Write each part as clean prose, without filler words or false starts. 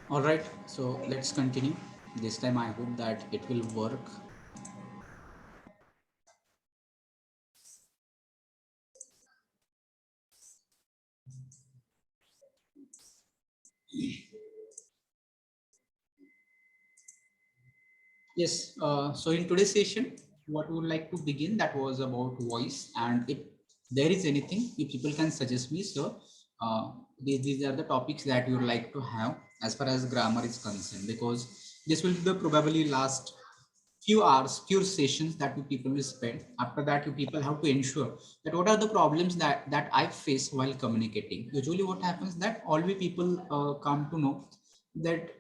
All right, so let's continue. This time I hope that it will work. Yes, so in today's session, what we would like to begin that was about voice. And if there is anything, if people can suggest me, so these are the topics that you would like to have as far as grammar is concerned, because this will be the probably last few hours, few sessions that you people will spend. After that, you people have to ensure that what are the problems that I face while communicating. Usually, what happens that all we people come to know that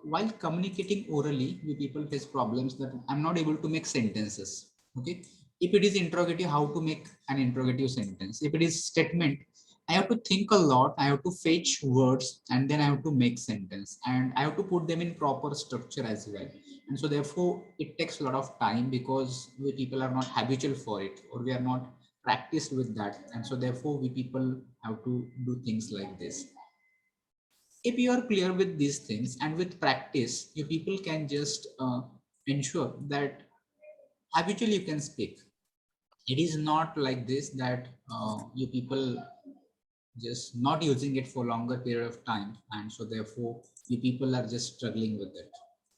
while communicating orally, we people face problems that I'm not able to make sentences. Okay, if it is interrogative, how to make an interrogative sentence? If it is statement, I have to think a lot. I have to fetch words and then I have to make sentence and I have to put them in proper structure as well. And so therefore it takes a lot of time because we people are not habitual for it or we are not practiced with that. And so therefore we people have to do things like this. If you are clear with these things and with practice, you people can just ensure that habitually you can speak. It is not like this that you people just not using it for longer period of time, and so therefore you people are just struggling with it.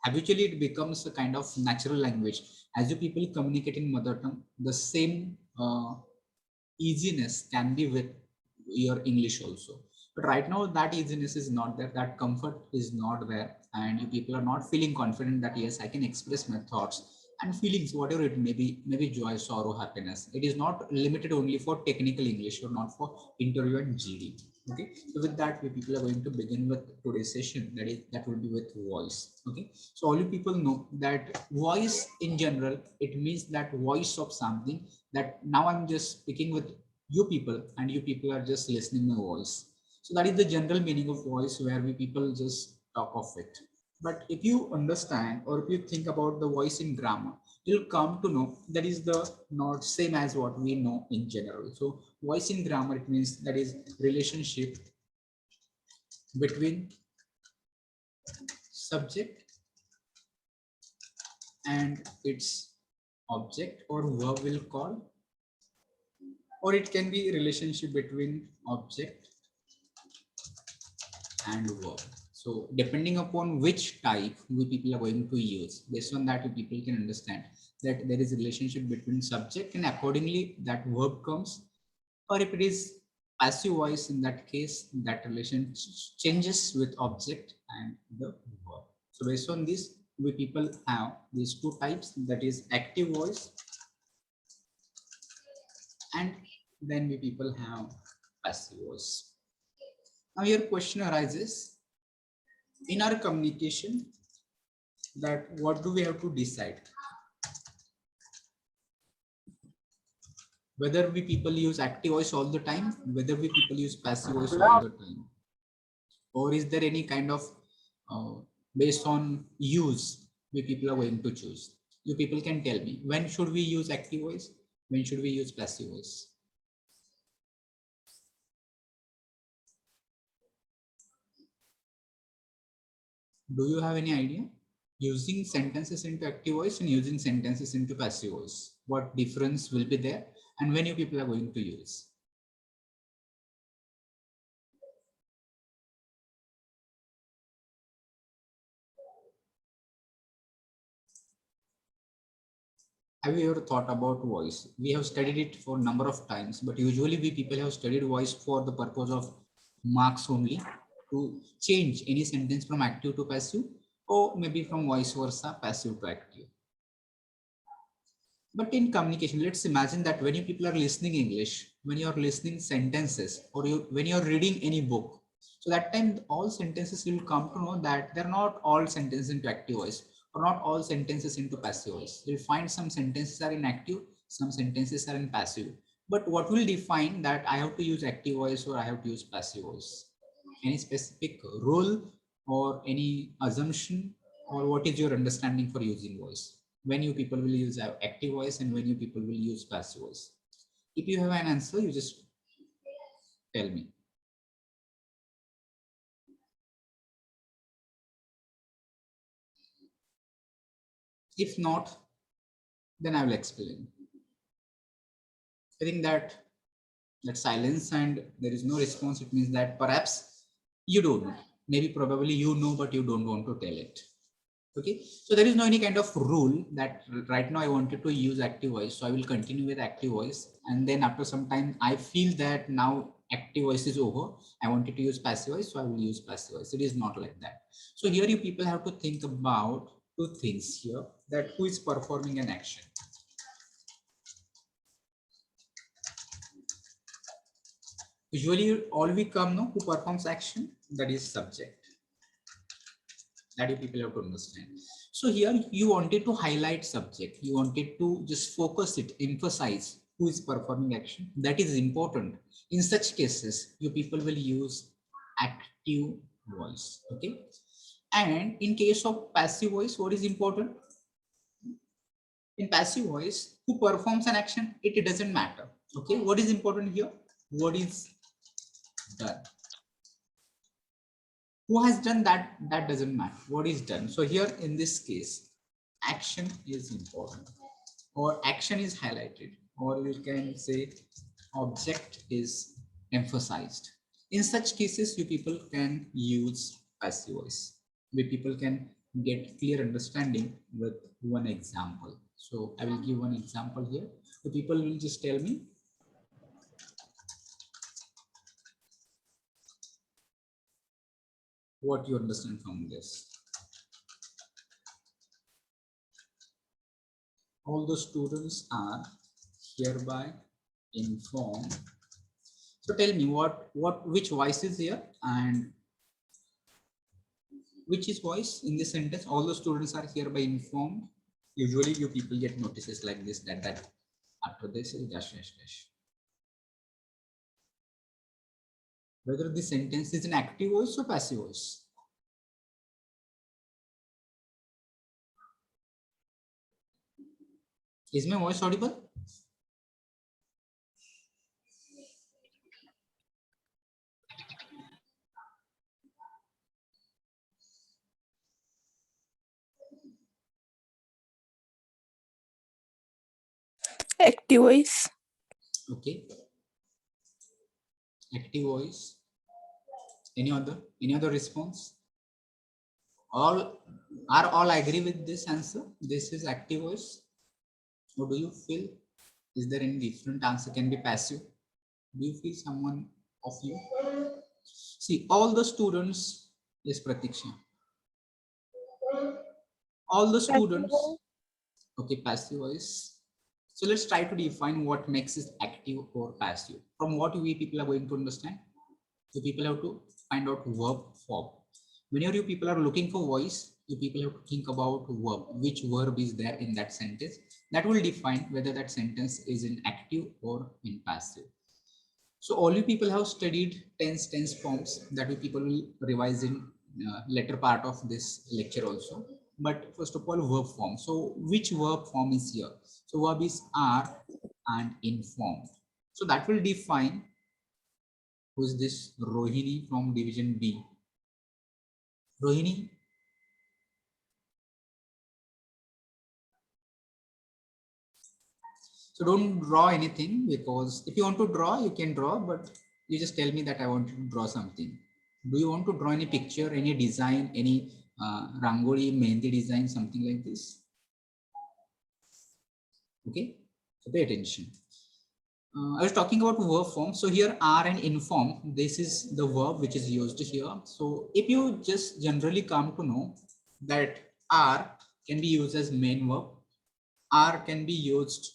Habitually it becomes a kind of natural language. As you people communicate in mother tongue, the same easiness can be with your English also. But right now that easiness is not there, that comfort is not there, and you people are not feeling confident that yes, I can express my thoughts and feelings, whatever it may be, maybe joy, sorrow, happiness. It is not limited only for technical English or not for interview and GD. Okay, so with that, we people are going to begin with today's session. That will be with voice. Okay, so all you people know that voice in general, it means that voice of something that now I'm just speaking with you people and you people are just listening my voice. So that is the general meaning of voice where we people just talk of it. But if you understand or if you think about the voice in grammar, you'll come to know that is the not same as what we know in general. So voice in grammar, it means that is relationship between subject and its object or verb will call, or it can be relationship between object and verb. So depending upon which type we people are going to use, based on that you people can understand that there is a relationship between subject and accordingly that verb comes, or if it is passive voice, in that case that relation changes with object and the verb. So based on this, we people have these two types, that is active voice, and then we people have passive voice. Now your question arises, in our communication, that what do we have to decide, whether we people use active voice all the time, whether we people use passive voice all the time, or is there any kind of uh, based on use we people are going to choose? You people can tell me, when should we use active voice, when should we use passive voice? Do you have any idea? Using sentences into active voice and using sentences into passive voice, what difference will be there, and when you people are going to use? Have you ever thought about voice? We have studied it for a number of times, but usually we people have studied voice for the purpose of marks only, to change any sentence from active to passive, or maybe from vice versa, passive to active. But in communication, let's imagine that when you people are listening English, when you are listening sentences, or when you are reading any book, so that time all sentences you will come to know that they're not all sentences into active voice, or not all sentences into passive voice. You'll find some sentences are in active, some sentences are in passive. But what will define that I have to use active voice or I have to use passive voice? Any specific rule or any assumption, or what is your understanding for using voice, when you people will use active voice and when you people will use passive voice? If you have an answer, you just tell me. If not, then I will explain. I think that silence and there is no response, it means that perhaps you don't know. Maybe probably you know, but you don't want to tell it. Okay, so there is no any kind of rule that right now I wanted to use active voice, so I will continue with active voice, and then after some time I feel that now active voice is over, I wanted to use passive voice, so I will use passive voice. It is not like that. So here you people have to think about two things here, that who is performing an action. Usually all we come know who performs action, that is subject. That you people have to understand. So here you wanted to highlight subject. You wanted to just focus it, emphasize who is performing action. That is important. In such cases, you people will use active voice. Okay. And in case of passive voice, what is important? In passive voice, who performs an action, it doesn't matter. Okay. What is important here? What is done? Who has done that? That doesn't matter. What is done? So here in this case, action is important, or action is highlighted, or you can say object is emphasized. In such cases, you people can use passive voice. We people can get clear understanding with one example. So I will give one example here. The people will just tell me what you understand from this. All the students are hereby informed. So tell me which voice is here and which is voice in this sentence? All the students are hereby informed. Usually you people get notices like this, that after this is dash dash dash. Whether this sentence is an active voice or passive voice. Is my voice audible? Active voice. Okay. Active voice. Any other response? All agree with this answer? This is active voice. Or do you feel is there any different answer? Can be passive? Do you feel someone of you? See, all the students is Pratiksha. All the students, okay, passive voice. So let's try to define what makes it active or passive. From what we people are going to understand. So people have to find out verb form. Whenever you people are looking for voice, you people have to think about verb. Which verb is there in that sentence? That will define whether that sentence is in active or in passive. So all you people have studied tense forms that we people will revise in later part of this lecture also. But first of all, verb form. So which verb form is here? So verb is are and informed. So that will define who is this Rohini from division B. Rohini. So don't draw anything, because if you want to draw, you can draw, but you just tell me that I want to draw something. Do you want to draw any picture, any design, any Rangoli, Mehndi design, something like this? Okay, so pay attention. I was talking about verb form. So here are and inform, this is the verb which is used here. So if you just generally come to know that are can be used as main verb, are can be used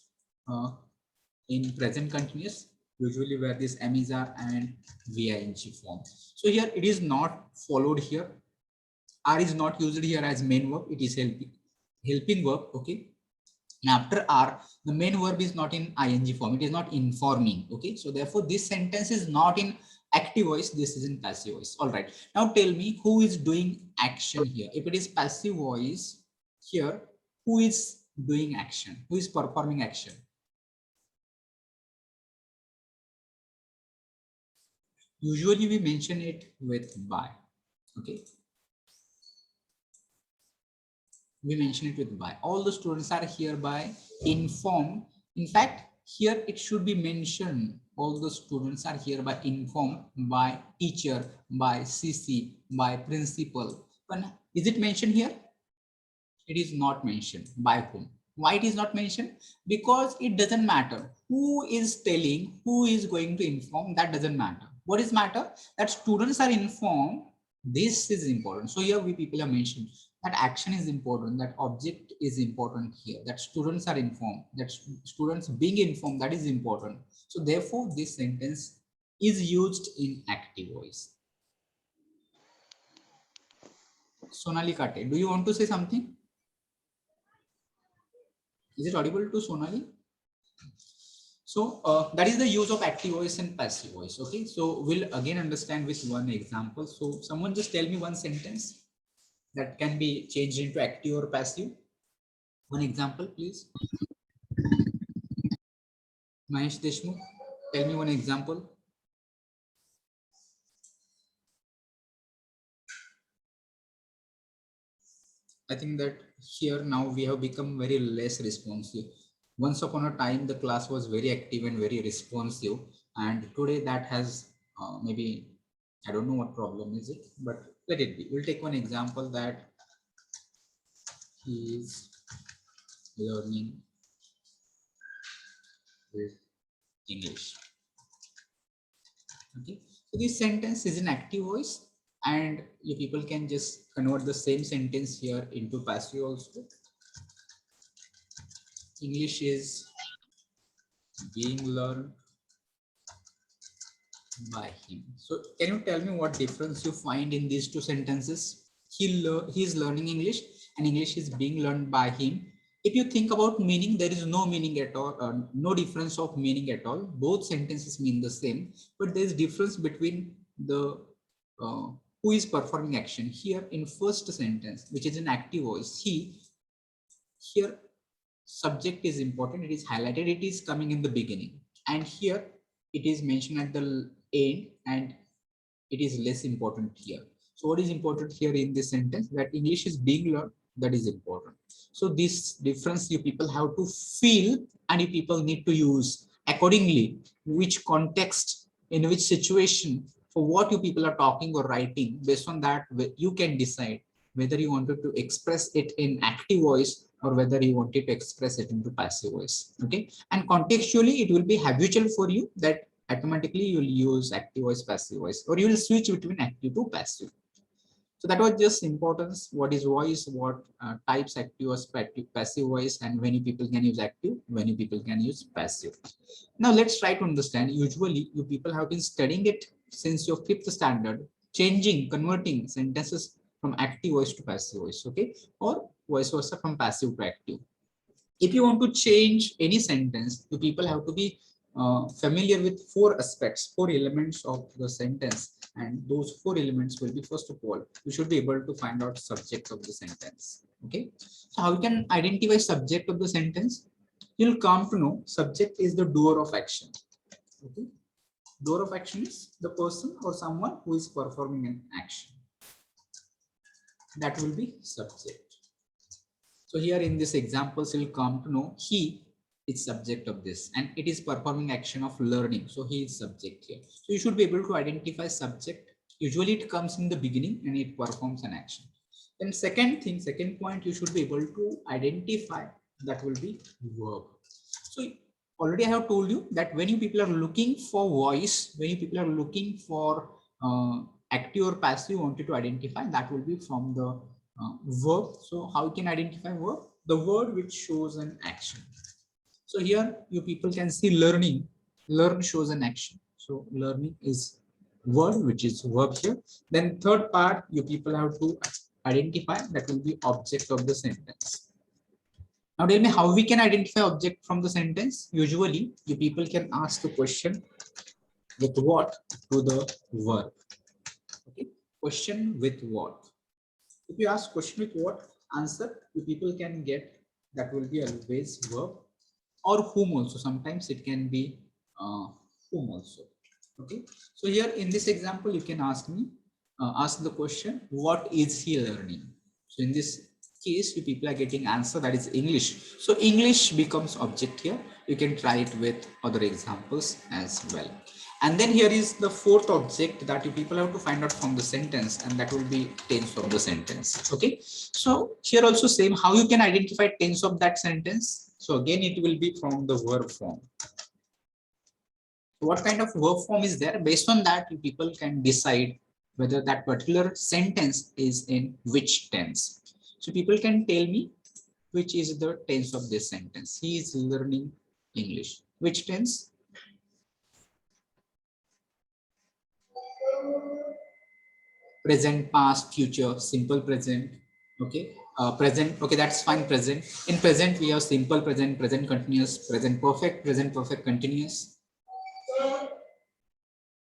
in present continuous, usually where this M is R and VING form. So here it is not followed here. R is not used here as main verb, it is helping verb. Okay. And after R, the main verb is not in ing form, it is not informing. Okay. So therefore, this sentence is not in active voice, this is in passive voice. All right. Now tell me who is doing action here. If it is passive voice here, who is doing action? Who is performing action? Usually we mention it with by. Okay. We mention it with by. All the students are hereby informed. In fact, here it should be mentioned. All the students are hereby informed by teacher, by CC, by principal. But is it mentioned here? It is not mentioned. By whom? Why it is not mentioned? Because it doesn't matter who is telling, who is going to inform. That doesn't matter. What is matter? That students are informed. This is important. So here we people are mentioned that action is important, that object is important here, that students are informed, that students being informed, that is important. So therefore this sentence is used in active voice. Sonali Kate, do you want to say something? Is it audible to Sonali? So that is the use of active voice and passive voice. Okay, so we'll again understand with one example. So someone just tell me one sentence that can be changed into active or passive. One example, please. Mahesh Deshmukh, tell me one example. I think that here now we have become very less responsive. Once upon a time, the class was very active and very responsive, and today that has maybe, I don't know what problem is it, but let it be. We'll take one example that he is learning with English. Okay, so this sentence is in active voice, and you people can just convert the same sentence here into passive also. English is being learned by him. So can you tell me what difference you find in these two sentences? He is learning English and English is being learned by him. If you think about meaning, there is no meaning at all, no difference of meaning at all. Both sentences mean the same, but there is difference between the who is performing action. Here in first sentence, which is an active voice, he, here subject is important, it is highlighted, it is coming in the beginning, and here it is mentioned at the end, and it is less important here. So what is important here in this sentence? That English is being learned, that is important. So this difference you people have to feel, and you people need to use accordingly which context, in which situation, for what you people are talking or writing. Based on that, you can decide whether you wanted to express it in active voice or whether you wanted to express it into passive voice. Okay, and contextually it will be habitual for you that automatically you will use active voice, passive voice, or you will switch between active to passive. So that was just importance. What is voice? What types active voice, passive voice, and when you people can use active, when you people can use passive. Now let's try to understand. Usually, you people have been studying it since your 5th standard, changing, converting sentences from active voice to passive voice, okay, or vice versa from passive to active. If you want to change any sentence, you people have to be familiar with 4 aspects, 4 elements of the sentence, and those 4 elements will be, first of all, you should be able to find out subject of the sentence. Okay, so how you can identify subject of the sentence? You'll come to know subject is the doer of action. Okay, doer of action is the person or someone who is performing an action. That will be subject. So here in this examples, you'll come to know he is subject of this, and it is performing action of learning. So he is subject here. So you should be able to identify subject. Usually it comes in the beginning and it performs an action. Then second thing, second point, you should be able to identify, that will be verb. So already I have told you that when you people are looking for voice, when you people are looking for active or passive, you wanted to identify, that will be from the verb. So how you can identify verb? The word which shows an action. So here you people can see learning. Learn shows an action. So learning is word which is verb here. Then third part you people have to identify, that will be object of the sentence. Now tell me how we can identify object from the sentence. Usually you people can ask the question with what to the verb. Okay, question with what. If you ask question with what, answer you people can get, that will be always verb, or whom also. Sometimes it can be whom also. Okay, so here in this example you can ask me, ask the question, what is he learning? So in this case you people are getting answer, that is English. So English becomes object here. You can try it with other examples as well. And then here is the fourth object that you people have to find out from the sentence, and that will be tense of the sentence. Okay. So here also same, how you can identify tense of that sentence. So again, it will be from the verb form. What kind of verb form is there? Based on that, you people can decide whether that particular sentence is in which tense. So people can tell me which is the tense of this sentence. He is learning English. Which tense? Present, past, future, simple present. Okay. Present. Okay, that's fine. Present. In present, we have simple present, present continuous, present perfect continuous.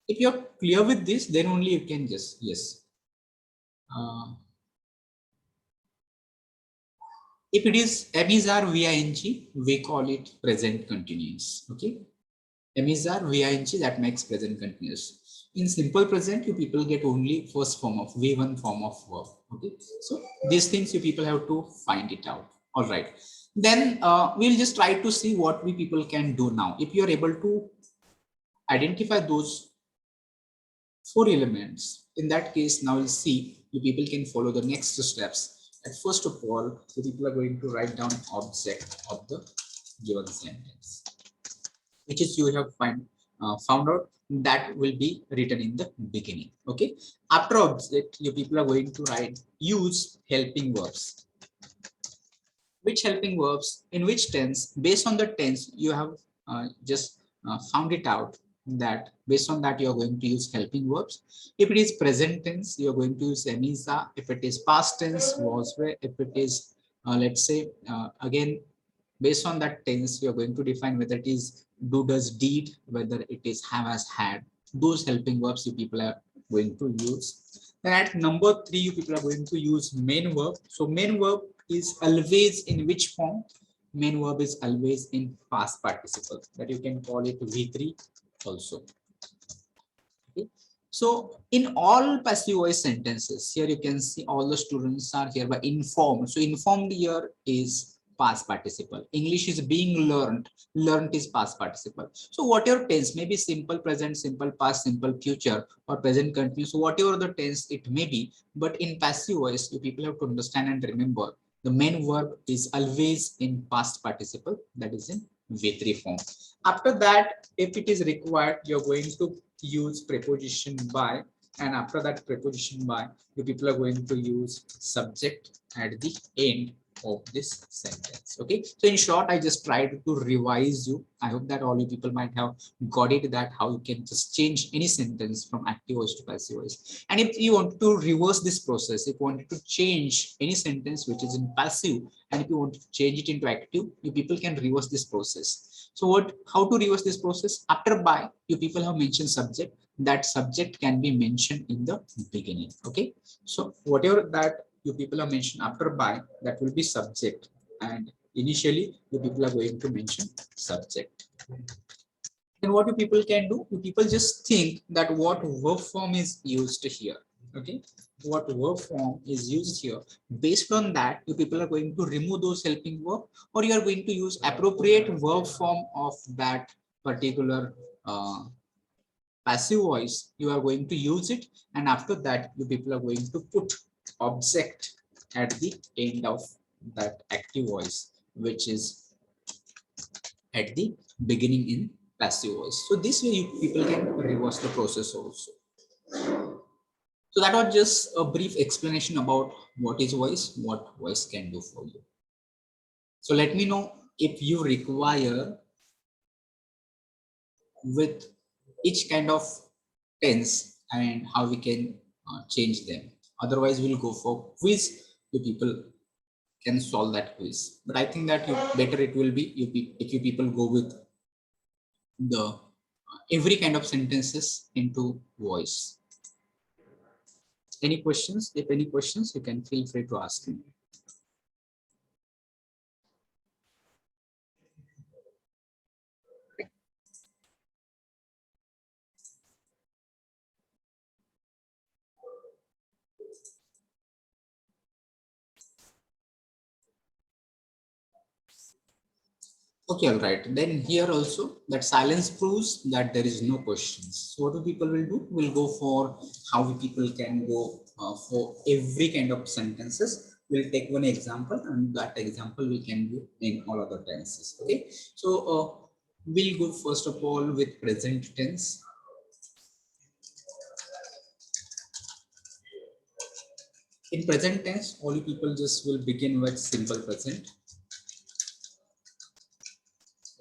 If you're clear with this, then only you can just yes. If it is Amiz or VING, we call it present continuous. Okay. Amiz or VING, that makes present continuous. In simple present, you people get only first form of V1 form of verb. Okay. So these things you people have to find it out. All right. Then we'll just try to see what we people can do now. If you are able to identify those four elements, in that case, now we'll see you people can follow the next steps. And first of all, the people are going to write down object of the given sentence, which is you have found out that will be written in the beginning. Okay. After object, you people are going to write use helping verbs. Which helping verbs in which tense? Based on the tense, you have just found it out that based on that you are going to use helping verbs. If it is present tense, you are going to use emisa. If it is past tense, was where. If it is let's say again based on that tense, you are going to define whether it is do, does, did, whether it is have, has, had. Those helping verbs you people are going to use. Then at number 3, you people are going to use main verb. So main verb is always in which form? Main verb is always in past participle. That you can call it V3 also. Okay. So in all passive voice sentences, here you can see all the students are here by informed. So informed here is past participle. English is being learned. Learned is past participle. So whatever tense, maybe simple present, simple past, simple future, or present continuous. So whatever the tense it may be, but in passive voice, you people have to understand and remember the main verb is always in past participle. That is in V3 form. After that, if it is required, you're going to use preposition by, and after that preposition by, you people are going to use subject at the end of this sentence. Okay, so in short, I just tried to revise you. I hope that all you people might have got it, that how you can just change any sentence from active voice to passive voice. And if you want to reverse this process, if you wanted to change any sentence which is in passive, and if you want to change it into active, you people can reverse this process. So what, how to reverse this process? After by, you people have mentioned subject. That subject can be mentioned in the beginning. Okay. So whatever that you people have mentioned after by, that will be subject. And initially, you people are going to mention subject. Then what you people can do? You people just think that what verb form is used here. Okay. What verb form is used here. Based on that, you people are going to remove those helping verb, or you are going to use appropriate verb form of that particular passive voice. You are going to use it, and after that, you people are going to put object at the end of that active voice, which is at the beginning in passive voice. So this way you people can reverse the process also. So that was just a brief explanation about what is voice, what voice can do for you. So let me know if you require with each kind of tense and how we can change them. Otherwise, we'll go for quiz. You people can solve that quiz. But I think that you, better it will be if you people go with the every kind of sentences into voice. Any questions? If any questions, you can feel free to ask me. Okay, all right. Then here also that silence proves that there is no questions. So what do people will do? We'll go for how people can go for every kind of sentences. We'll take one example, and that example we can do in all other tenses. Okay. So we'll go first of all with present tense. In present tense, all you people just will begin with simple present.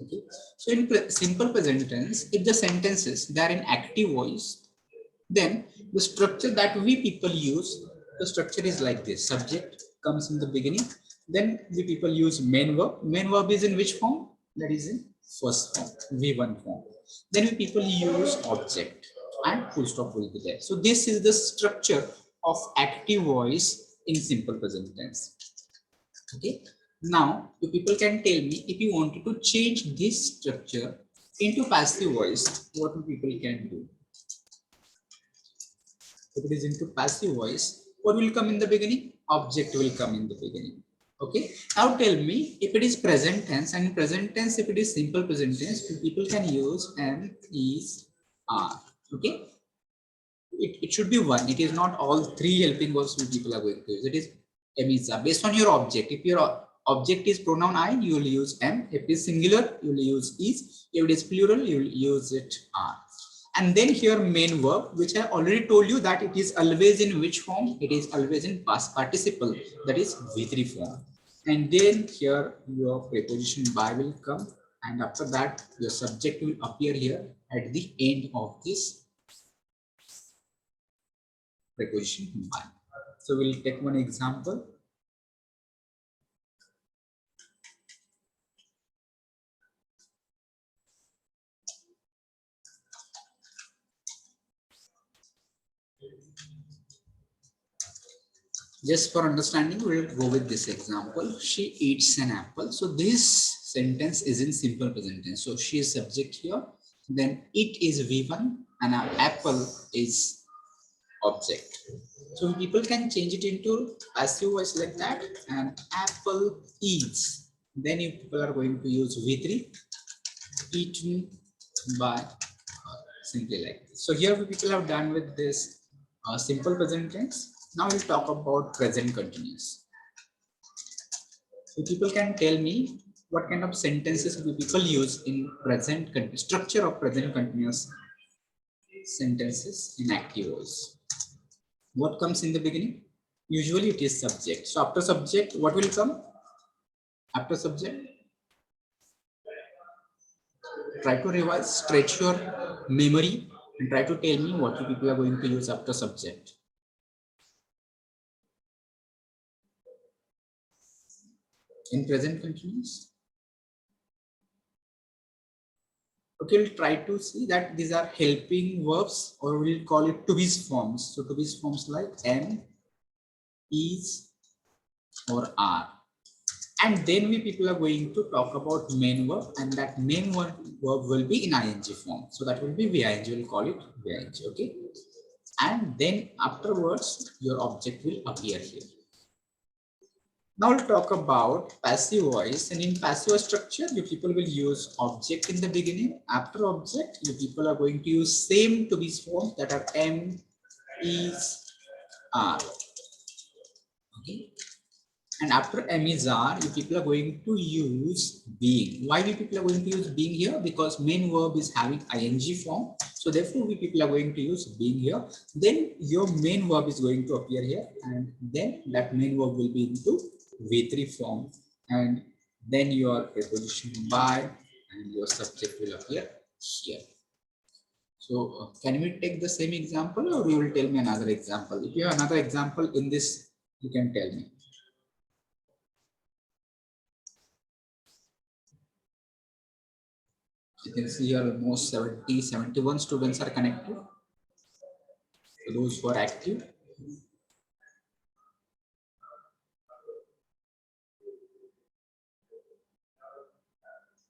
Okay. So in simple present tense, if the sentences they are in active voice, then the structure that we people use, the structure is like this. Subject comes in the beginning. Then we people use main verb. Main verb is in which form? That is in first form, V1 form. Then we people use object and full stop will be there. So this is the structure of active voice in simple present tense. Okay. Now, you people can tell me if you wanted to change this structure into passive voice, what you people can do? If it is into passive voice, what will come in the beginning? Object will come in the beginning. Okay. Now tell me if it is present tense, and in present tense, if it is simple present tense, people can use am, is, are. Okay. It should be one. It is not all three helping verbs people are going to use. It is am, is, are. Based on your object. If your object is pronoun I, you will use am. If it is singular, you will use is. If it is plural, you will use it are. And then here main verb, which I already told you that it is always in which form? It is always in past participle, that is V3 form. And then here your preposition by will come, and after that your subject will appear here at the end of this preposition by. So we'll take one example. Just for understanding, we'll go with this example. She eats an apple. So this sentence is in simple present tense. So she is subject here. Then it is V1 and our apple is object. So people can change it into passive voice like that. And apple eats. Then you people are going to use V3, eaten by, simply like this. So here we people have done with this simple present tense. Now we'll talk about present continuous. So people can tell me what kind of sentences do people use in present structure of present continuous sentences in active voice. What comes in the beginning? Usually it is subject. So after subject, what will come? After subject, try to revise, stretch your memory, and try to tell me what you people are going to use after subject. In present continuous. Okay, we'll try to see that these are helping verbs, or we'll call it to be forms. So to be forms like am, is, or are. And then we people are going to talk about main verb, and that main verb will be in ing form. So that will be ving, we'll call it ving, okay? And then afterwards, your object will appear here. Now we'll talk about passive voice, and in passive structure, you people will use object in the beginning. After object, you people are going to use same to be forms that are am, is, are. Okay. And after am, is, are, you people are going to use being. Why we people are going to use being here? Because main verb is having ing form. So therefore, we people are going to use being here. Then your main verb is going to appear here, and then that main verb will be into V3 form, and then your preposition by and your subject will appear here. So can we take the same example, or you will tell me another example? If you have another example in this, you can tell me. You can see here almost 71 students are connected. So those who are active.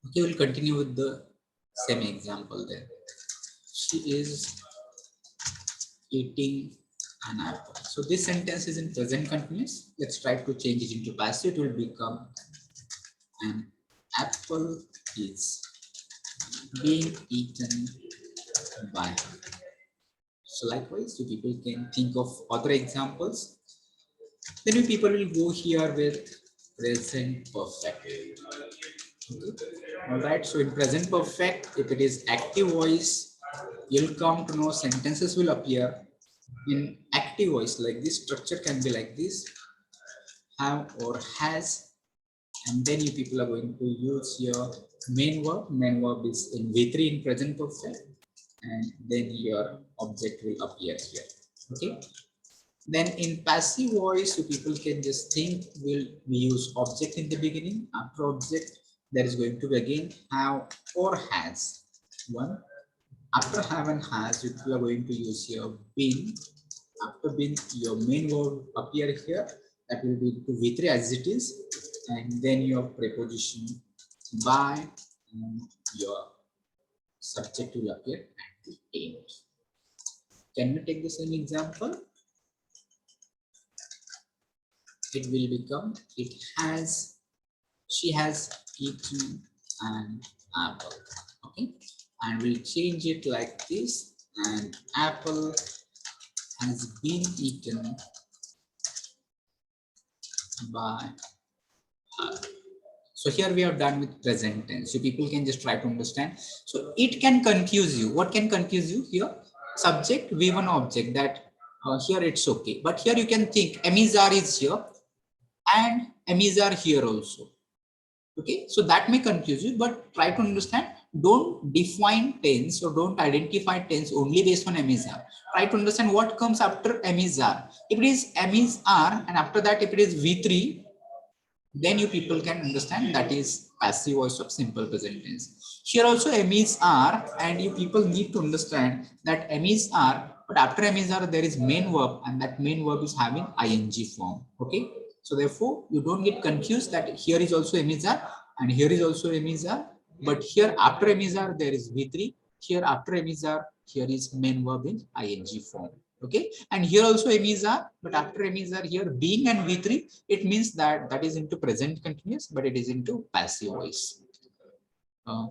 Okay, we'll continue with the same example then. She is eating an apple. So this sentence is in present continuous. Let's try to change it into passive. It will become an apple is being eaten by her. So likewise, you people can think of other examples. Then you people will go here with present perfect. Okay. All right. So in present perfect, if it is active voice, you'll come to know sentences will appear in active voice like this. Structure can be like this: have or has, and then you people are going to use your main verb. Main verb is in V3 in present perfect, and then your object will appear here. Okay. Then in passive voice, you people can just think we use object in the beginning. After object, there is going to be again have or has. One. After have and has, you people are going to use your been. After been, your main verb appear here. That will be to V3 as it is. And then your preposition by, and your subject will appear at the end. Can we take the same example? It will become she has eaten an apple. Okay, and we'll change it like this: an apple has been eaten by her. So here we are done with present tense. So people can just try to understand. So it can confuse you. What can confuse you here? Subject, V1 object, that here it's okay. But here you can think Amizar is here and Amizar here also. Okay, so that may confuse you, but try to understand. Don't define tense or don't identify tense only based on Amizar. Try to understand what comes after Amizar. If it is Amizar and after that if it is V3, then you people can understand that is passive voice of simple present tense. Here also Emmys are, and you people need to understand that Emmys are, but after Emmys are there is main verb, and that main verb is having ing form. Okay, so therefore you don't get confused that here is also Emmys are and here is also Emmys are, but here after Emmys are there is V3, here after Emmys are here is main verb in ing form. Okay, and here also Emmys are, but after Emmys are here being and V3, it means that that is into present continuous, but it is into passive voice.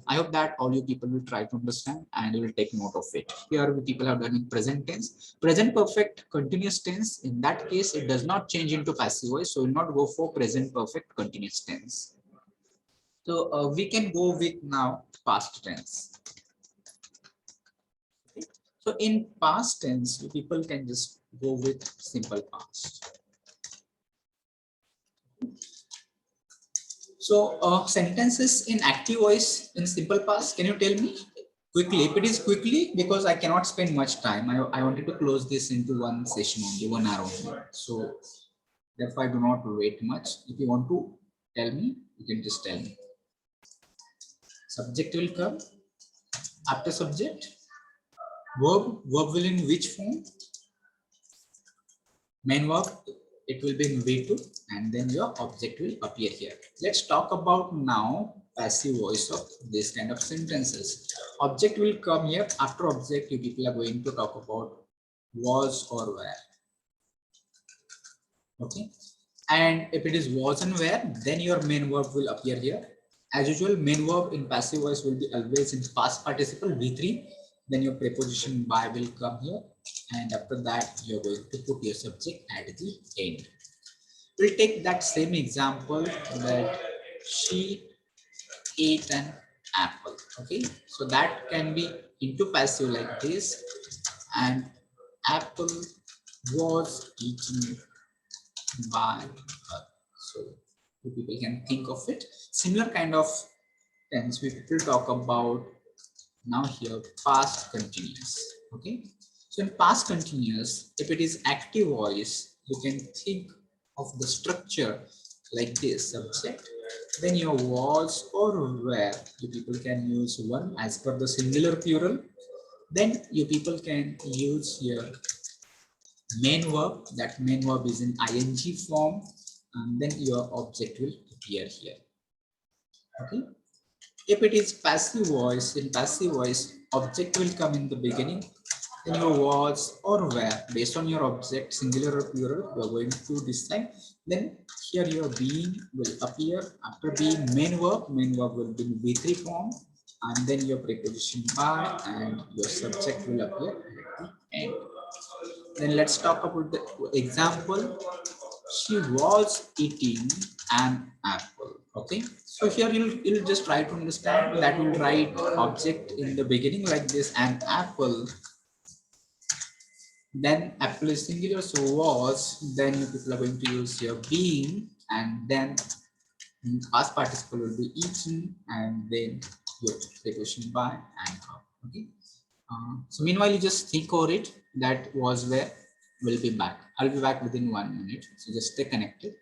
I hope that all you people will try to understand and you will take note of it. Here we people have done in present tense, present perfect continuous tense. In that case, it does not change into passive voice, so we'll not go for present perfect continuous tense. So we can go with now past tense. Okay. So in past tense, you people can just go with simple past. So sentences in active voice in simple past, can you tell me quickly? If it is quickly, because I cannot spend much time. I wanted to close this into one session only, 1 hour only. So therefore I do not wait much. If you want to tell me, you can just tell me. Subject will come. After subject, verb will in which form? Main verb, it will be in V2, and then your object will appear here. Let's talk about now passive voice of this kind of sentences. Object will come here. After object, you people are going to talk about was or were. Okay, and if it is was and were, then your main verb will appear here. As usual, main verb in passive voice will be always in past participle V3. Then your preposition by will come here, and after that you're going to put your subject at the end. We'll take that same example that she ate an apple. Okay, so that can be into passive like this, and apple was eaten by her. So you people can think of it. Similar kind of tense we will talk about now here, past continuous. Okay, so in past continuous, if it is active voice, you can think of the structure like this: subject, then your was or were, you people can use one as per the singular plural, then you people can use your main verb, that main verb is in ing form, and then your object will appear here. Okay, if it is passive voice, in passive voice, object will come in the beginning, then your was or where, based on your object, singular or plural, you are going to decide. Then here your being will appear. After being, main verb will be in V3 form, and then your preposition by and your subject will appear at the end. Then let's talk about the example. She was eating an apple. Okay, so here you'll just try to understand that we'll write object in the beginning like this, an apple, then apple is singular, so was, then you people are going to use your being, and then past participle will be eaten, and then your preposition by and how. Okay, so meanwhile you just think over it. That was where. Will be back. I'll be back within 1 minute, so just stay connected.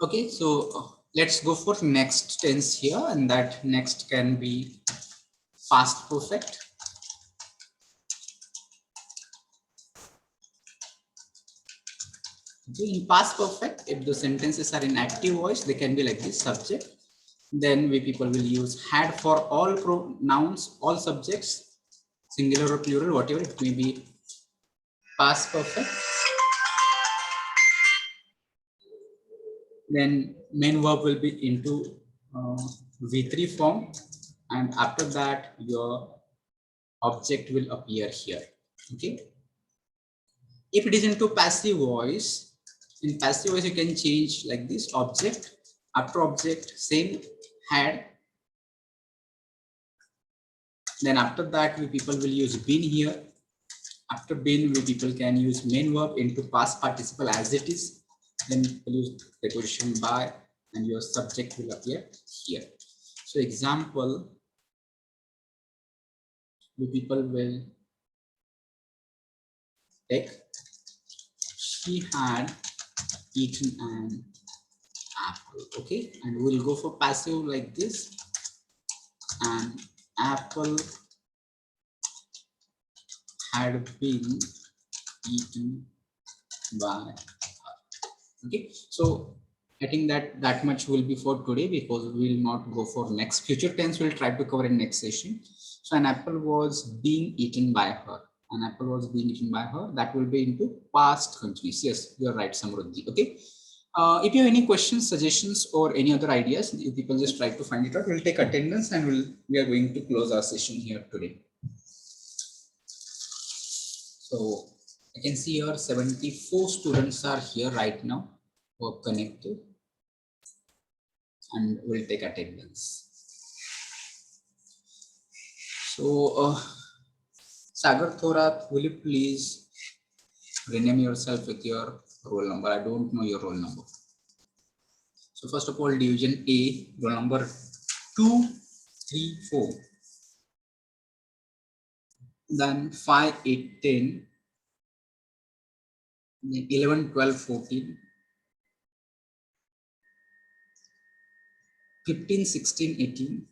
Okay, so let's go for next tense here, and that next can be past perfect. Okay, in past perfect, if the sentences are in active voice, they can be like this: subject. Then we people will use had for all pronouns, all subjects, singular or plural, whatever it may be. Past perfect. Then main verb will be into V3 form, and after that your object will appear here. Okay. If it is into passive voice, in passive voice you can change like this: object, after object same had, then after that we people will use been here. After been, we people can use main verb into past participle as it is, then we'll use preposition by, and your subject will appear here. So example, we people will take, she had eaten an apple. Okay, and we'll go for passive like this: an apple had been eaten by her. Okay, so I think that much will be for today, because we will not go for next. Future tense we'll try to cover in next session. So an apple was being eaten by her. An apple was being eaten by her. That will be into past continuous. Yes, you're right, Samruddhi. Okay. If you have any questions, suggestions, or any other ideas, you people just try to find it out. We'll take attendance, and we are going to close our session here today. So I can see here 74 students are here right now who are connected, and we'll take attendance. So Sagar Thorat, will you please rename yourself with your roll number? I don't know your roll number. So first of all, division A, roll number 234. Then 5, 8, 10. Then 11, 12, 14. 15, 16, 18.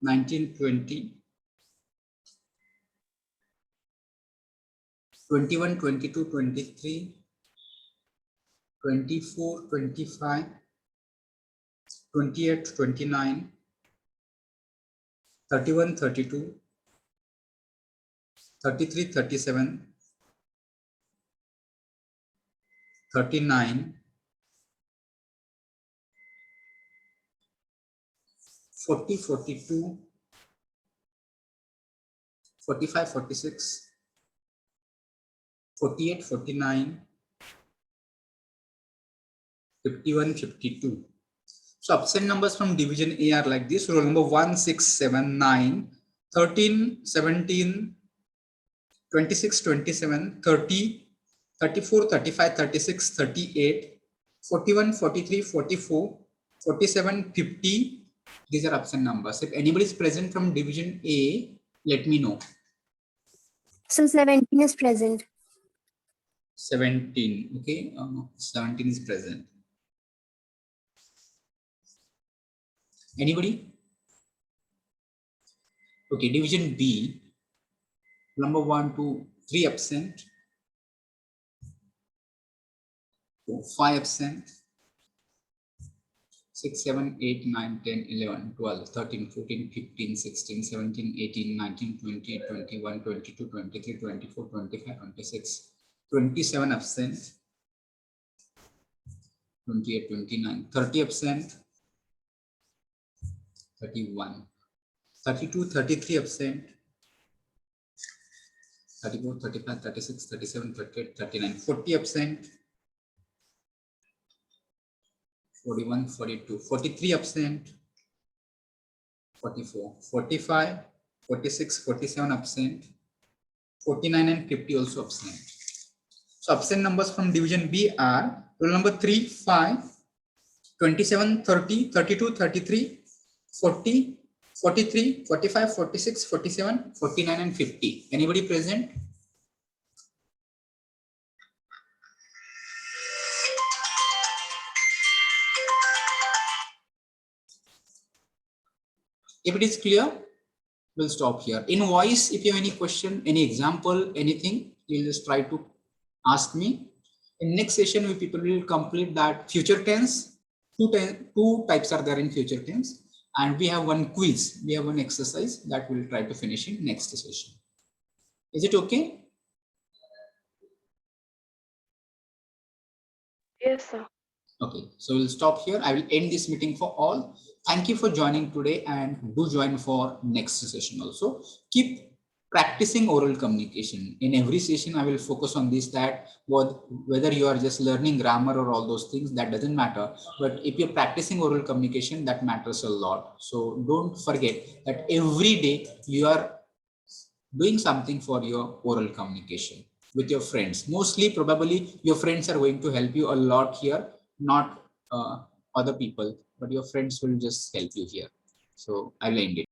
19, 20. 21, 22, 23. 24, 25. 28, 29. 31, 32. 33, 37. 39. 40, 42. 45, 46, 48, 49, 51, 52. So absent numbers from division A are like this. Roll number 1, 6, 7, 9, 13, 17, 26, 27, 30, 34, 35, 36, 38, 41, 43, 44, 47, 50. These are absent numbers. If anybody is present from division A, let me know. So 17 is present. 17. Okay, 17 is present. Anybody? Okay, division B. Number 1, 2, 3 absent. 4, 5 absent. 6, 7, 8, 9, 10, 11, 12, 13, 14, 15, 16, 17, 18, 19, 20, 21, 22, 23, 24, 25, 26, 27 absent. 28, 29, 30 absent. 31, 32, 33 absent. 34, 35, 36, 37, 38, 39, 40 absent. 41, 42, 43 absent. 44, 45, 46, 47 absent. 49 and 50 also absent. So absent numbers from division B are roll number 3, 5, 27, 30, 32, 33, 40, 43, 45, 46, 47, 49 and 50. Anybody present? If it is clear, we'll stop here. In voice, if you have any question, any example, anything, you'll just try to ask me. In next session, we people will complete that future tense. Two types are there in future tense. And we have one quiz. We have one exercise that we'll try to finish in next session. Is it okay? Yes, sir. Okay, so we'll stop here. I will end this meeting for all. Thank you for joining today and do join for next session also. Keep practicing oral communication. In every session, I will focus on this, that whether you are just learning grammar or all those things, that doesn't matter. But if you're practicing oral communication, that matters a lot. So don't forget that every day you are doing something for your oral communication with your friends. Mostly, probably, your friends are going to help you a lot here, not other people, but your friends will just help you here. So I will end it.